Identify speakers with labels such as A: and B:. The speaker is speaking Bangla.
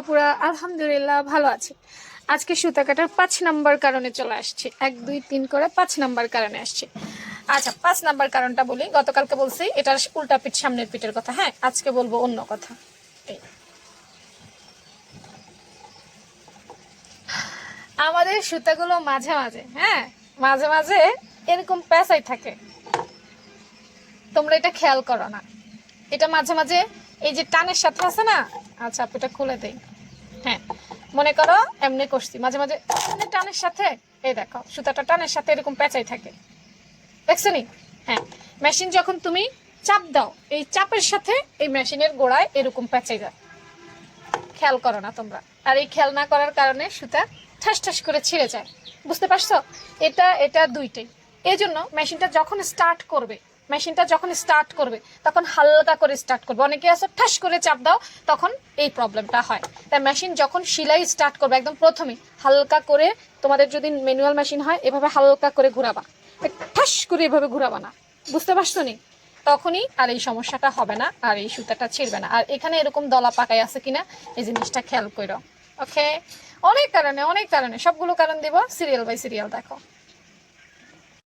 A: আপুরা আলহামদুলিল্লাহ ভালো আছে। আজকে সুতা কাটার 5 নাম্বার কারণে চলে আসছে, 1 2 3 করে 5 নাম্বার কারণে আসছে। আচ্ছা, 5 নাম্বার কারণটা বলি। গতকালকে বলছি এটার উল্টা পিঠ সামনের পিঠের কথা, হ্যাঁ আজকে বলবো অন্য কথা। এই আমাদের সুতাগুলো মাঝে মাঝে, হ্যাঁ মাঝে মাঝে এরকম প্যাঁচাই থাকে, তোমরা এটা খেয়াল করো না। এটা মাঝে মাঝে এই যে টানের সাথে আছে না। আচ্ছা আপু এটা খুলে দেই। হ্যাঁ, মনে করো এমনি করছি, মাঝে মাঝে এমনি টানের সাথে, এই দেখো সুতাটা টানের সাথে এরকম পেঁচাই থাকে, দেখছো নি? হ্যাঁ, মেশিন যখন তুমি চাপ দাও, এই চাপের সাথে এই মেশিনের গোড়ায় এরকম পেঁচাই যায়। খেয়াল করো না তোমরা। আর এই খেয়াল না করার কারণে সুতা ঠাস ঠাস করে ছিঁড়ে যায়। বুঝতে পারছো? এটা এটা দুইটাই। এই জন্য মেশিনটা যখন স্টার্ট করবে তখন হালকা করে স্টার্ট করবে। অনেকে আছে ঠাস করে চাপ দাও, তখন এই প্রবলেমটা হয়। তাই মেশিন যখন সেলাই স্টার্ট করবে একদম প্রথমে হালকা করে, তোমাদের যদি ম্যানুয়াল মেশিন হয় এভাবে হালকা করে ঘুরাবা, ঠাস করে এভাবে ঘুরাবা না। বুঝতে পারছো নি? তখনই আর এই সমস্যাটা হবে না, আর এই সুতাটা ছিঁড়বে না। আর এখানে এরকম দলা পাকায় আছে কিনা এই জিনিসটা খেয়াল করো। ওকে, অনেক কারণে সবগুলো কারণ দিব, সিরিয়াল বাই সিরিয়াল দেখো।